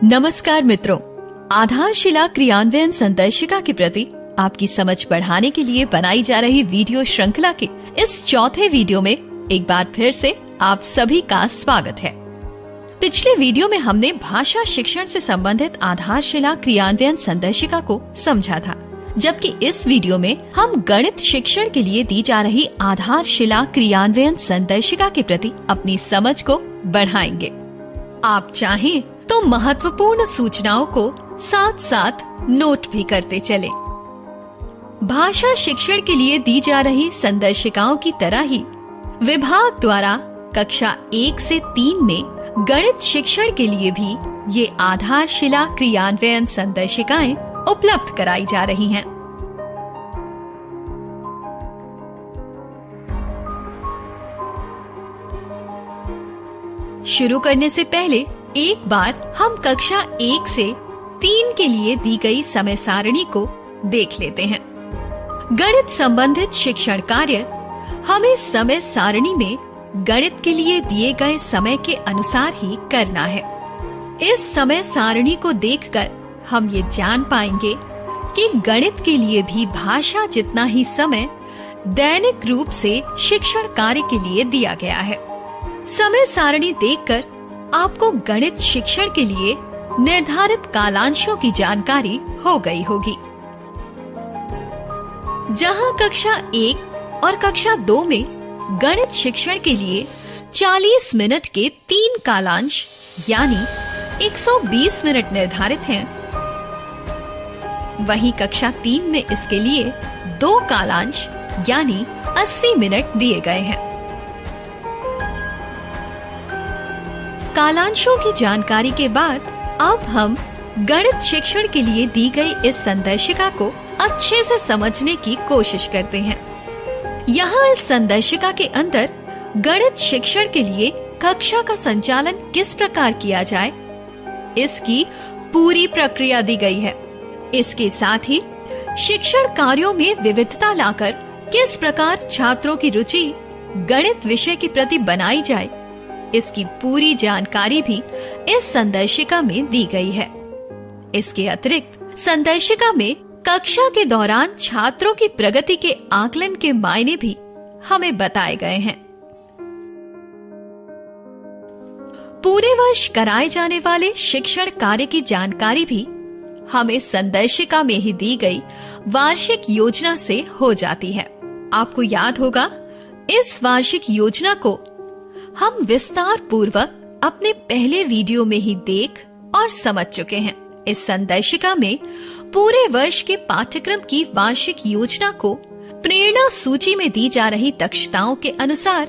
नमस्कार मित्रों, आधारशिला क्रियान्वयन संदर्शिका के प्रति आपकी समझ बढ़ाने के लिए बनाई जा रही वीडियो श्रृंखला के इस चौथे वीडियो में एक बार फिर से आप सभी का स्वागत है। पिछले वीडियो में हमने भाषा शिक्षण से संबंधित आधारशिला क्रियान्वयन संदर्शिका को समझा था, जबकि इस वीडियो में हम गणित शिक्षण के लिए दी जा रही आधारशिला क्रियान्वयन संदर्शिका के प्रति अपनी समझ को बढ़ाएंगे। आप चाहें तो महत्वपूर्ण सूचनाओं को साथ साथ नोट भी करते चलें। भाषा शिक्षण के लिए दी जा रही संदर्शिकाओं की तरह ही विभाग द्वारा कक्षा 1 से 3 में गणित शिक्षण के लिए भी ये आधारशिला क्रियान्वयन संदर्शिकाएं उपलब्ध कराई जा रही हैं। शुरू करने से पहले एक बार हम कक्षा 1 से 3 के लिए दी गई समय सारणी को देख लेते हैं। गणित संबंधित शिक्षण कार्य हमें समय सारणी में गणित के लिए दिए गए समय के अनुसार ही करना है। इस समय सारणी को देखकर हम ये जान पाएंगे कि गणित के लिए भी भाषा जितना ही समय दैनिक रूप से शिक्षण कार्य के लिए दिया गया है। समय सारणी देखकर आपको गणित शिक्षण के लिए निर्धारित कालांशों की जानकारी हो गई होगी। जहां कक्षा 1 और कक्षा 2 में गणित शिक्षण के लिए 40 मिनट के 3 कालांश यानी 120 मिनट निर्धारित हैं, वहीं कक्षा 3 में इसके लिए 2 कालांश यानी 80 मिनट दिए गए हैं। कालांशों की जानकारी के बाद अब हम गणित शिक्षण के लिए दी गई इस संदर्शिका को अच्छे से समझने की कोशिश करते हैं। यहाँ इस संदर्शिका के अंदर गणित शिक्षण के लिए कक्षा का संचालन किस प्रकार किया जाए, इसकी पूरी प्रक्रिया दी गई है। इसके साथ ही शिक्षण कार्यों में विविधता लाकर किस प्रकार छात्रों की रुचि गणित विषय के प्रति बनाई जाए, इसकी पूरी जानकारी भी इस संदर्शिका में दी गई है। इसके अतिरिक्त संदर्शिका में कक्षा के दौरान छात्रों की प्रगति के आकलन के मायने भी हमें बताए गए हैं। पूरे वर्ष कराए जाने वाले शिक्षण कार्य की जानकारी भी हमें संदर्शिका में ही दी गई वार्षिक योजना से हो जाती है। आपको याद होगा, इस वार्षिक योजना को हम विस्तार पूर्वक अपने पहले वीडियो में ही देख और समझ चुके हैं। इस संदर्शिका में पूरे वर्ष के पाठ्यक्रम की वार्षिक योजना को प्रेरणा सूची में दी जा रही दक्षताओं के अनुसार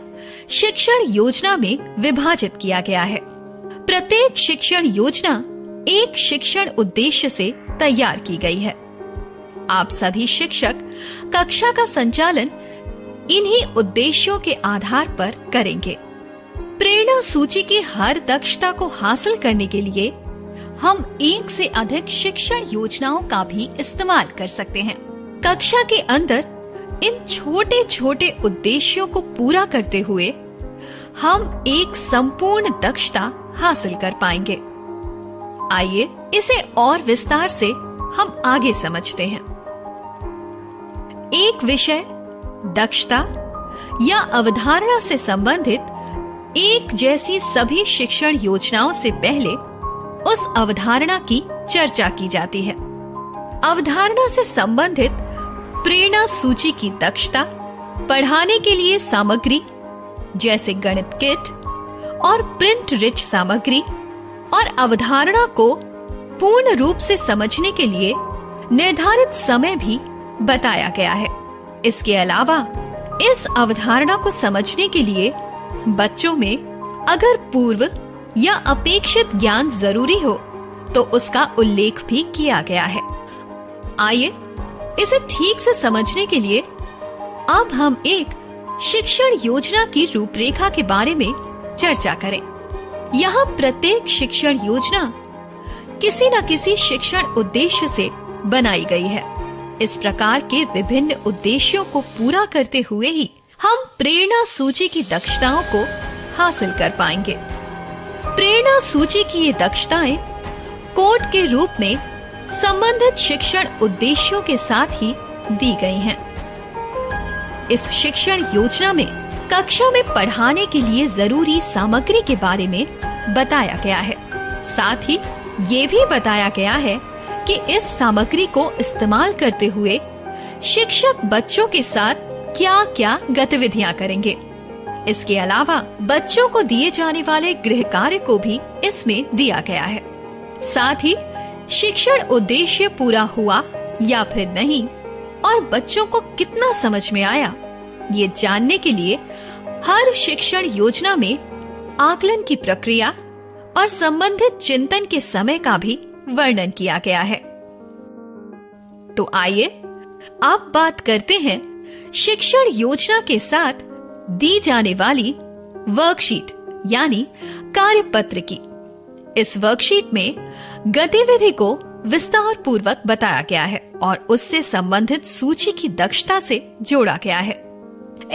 शिक्षण योजना में विभाजित किया गया है। प्रत्येक शिक्षण योजना एक शिक्षण उद्देश्य से तैयार की गई है। आप सभी शिक्षक कक्षा का संचालन इन्हीं उद्देश्यों के आधार पर करेंगे। प्रेरणा सूची की हर दक्षता को हासिल करने के लिए हम एक से अधिक शिक्षण योजनाओं का भी इस्तेमाल कर सकते हैं। कक्षा के अंदर इन छोटे छोटे उद्देश्यों को पूरा करते हुए हम एक संपूर्ण दक्षता हासिल कर पाएंगे। आइए इसे और विस्तार से हम आगे समझते हैं। एक विषय, दक्षता या अवधारणा से संबंधित एक जैसी सभी शिक्षण योजनाओं से पहले उस अवधारणा की चर्चा की जाती है। अवधारणा से संबंधित प्रेरणा सूची की दक्षता, पढ़ाने के लिए सामग्री जैसे गणित किट और प्रिंट रिच सामग्री और अवधारणा को पूर्ण रूप से समझने के लिए निर्धारित समय भी बताया गया है। इसके अलावा इस अवधारणा को समझने के लिए बच्चों में अगर पूर्व या अपेक्षित ज्ञान जरूरी हो तो उसका उल्लेख भी किया गया है। आइए इसे ठीक से समझने के लिए अब हम एक शिक्षण योजना की रूपरेखा के बारे में चर्चा करें। यहाँ प्रत्येक शिक्षण योजना किसी न किसी शिक्षण उद्देश्य से बनाई गई है। इस प्रकार के विभिन्न उद्देश्यों को पूरा करते हुए ही हम प्रेरणा सूची की दक्षताओं को हासिल कर पाएंगे। प्रेरणा सूची की ये दक्षताएं कोड के रूप में संबंधित शिक्षण उद्देश्यों के साथ ही दी गई हैं। इस शिक्षण योजना में कक्षा में पढ़ाने के लिए जरूरी सामग्री के बारे में बताया गया है। साथ ही ये भी बताया गया है कि इस सामग्री को इस्तेमाल करते हुए शिक्षक बच्चों के साथ क्या क्या गतिविधियां करेंगे। इसके अलावा बच्चों को दिए जाने वाले गृह कार्य को भी इसमें दिया गया है। साथ ही शिक्षण उद्देश्य पूरा हुआ या फिर नहीं और बच्चों को कितना समझ में आया, ये जानने के लिए हर शिक्षण योजना में आकलन की प्रक्रिया और संबंधित चिंतन के समय का भी वर्णन किया गया है। तो आइए अब बात करते हैं शिक्षण योजना के साथ दी जाने वाली वर्कशीट यानी कार्यपत्र की। इस वर्कशीट में गतिविधि को विस्तार पूर्वक बताया गया है और उससे संबंधित सूची की दक्षता से जोड़ा गया है।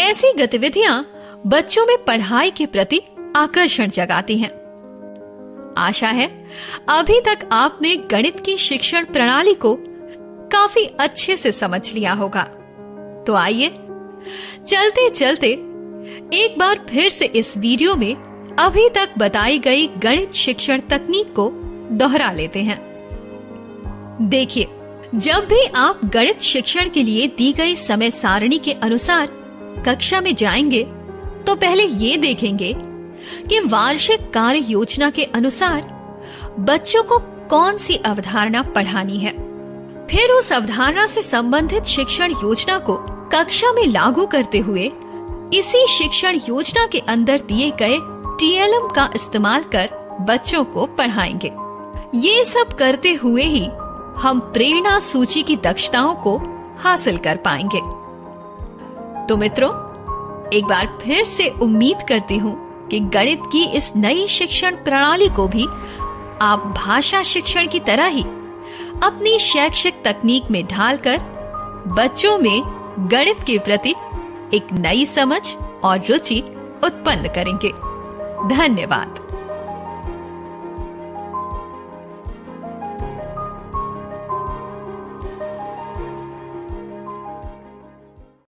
ऐसी गतिविधियां बच्चों में पढ़ाई के प्रति आकर्षण जगाती हैं। आशा है अभी तक आपने गणित की शिक्षण प्रणाली को काफी अच्छे से समझ लिया होगा। तो आइए चलते चलते एक बार फिर से इस वीडियो में अभी तक बताई गई गणित शिक्षण तकनीक को दोहरा लेते हैं। देखिए, जब भी आप गणित शिक्षण के लिए दी गई समय सारणी के अनुसार कक्षा में जाएंगे तो पहले ये देखेंगे कि वार्षिक कार्य योजना के अनुसार बच्चों को कौन सी अवधारणा पढ़ानी है। फिर उस अवधारणा से संबंधित शिक्षण योजना को कक्षा में लागू करते हुए इसी शिक्षण योजना के अंदर दिए गए TLM का इस्तेमाल कर बच्चों को पढ़ाएंगे। ये सब करते हुए ही हम प्रेरणा सूची की दक्षताओं को हासिल कर पाएंगे। तो मित्रों, एक बार फिर से उम्मीद करती हूँ कि गणित की इस नई शिक्षण प्रणाली को भी आप भाषा शिक्षण की तरह ही अपनी शैक्षिक तकनीक में ढालकर बच्चों में गणित के प्रति एक नई समझ और रुचि उत्पन्न करेंगे। धन्यवाद।